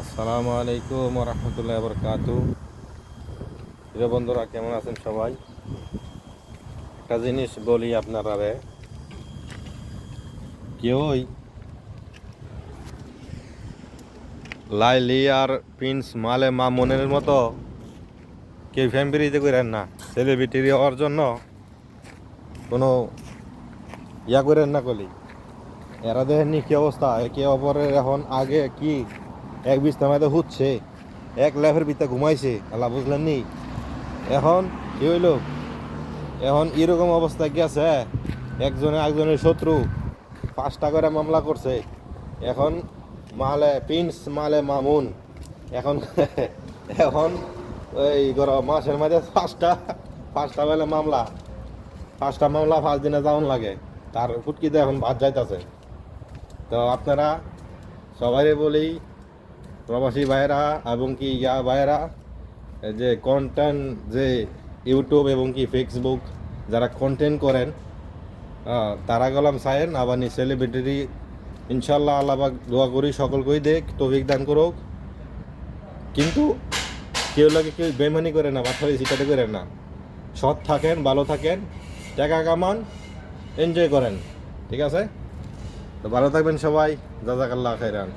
আসসালামু আলাইকুম রহমতুল্লাহ বরকাতু। প্রিয় বন্ধুরা, কেমন আছেন সবাই? একটা জিনিস বলি আপনারা, কেউই লাইলি আর প্রিন্স মালে মামুনের মতো কেউ ফ্যামিলিতে করেন না। সেলিব্রিটি হওয়ার জন্য কোনো করেন না কলি। এরা দেখেননি কি অবস্থা, একে অপরের এখন আগে কি এক বিছনাতে হচ্ছে, এক লেফের ভিতরে ঘুমাইছে আল্লাহ বুঝলেন নি। এখন কি হইল, এখন এরকম অবস্থায় গেছে, একজনে একজনের শত্রু, 5টা করে মামলা করছে। এখন মালে প্রিন্স মালে মামুন এখন এখন ওই মাসের মাঝে পাঁচটা পাঁচটা বেলে মামলা, 5 দিনে যাওয়ান লাগে। তার ফুটকিতে এখন ভাত যাইতেছে। তো আপনারা সবাই বলি, প্রবাসী ভাইয়েরা এবং কি ভাইয়েরা, যে কন্টেন্ট, যে ইউটিউব এবং কি ফেসবুক যারা কন্টেন্ট করেন, তারা গেলাম সাইন আবার নি সেলিব্রিটি ইনশাল্লাহ আল্লাহ দোয়া করি সকলকেই দেখ তৌফিক দান করুক। কিন্তু কেউ লাগে কেউ বেমানি করে না, বাচ্চারা শিখাতে করে না। সৎ থাকেন, ভালো থাকেন, টাকা কামান, এনজয় করেন। ঠিক আছে? তো ভালো থাকবেন সবাই। জাযাকাল্লাহ খাইরান।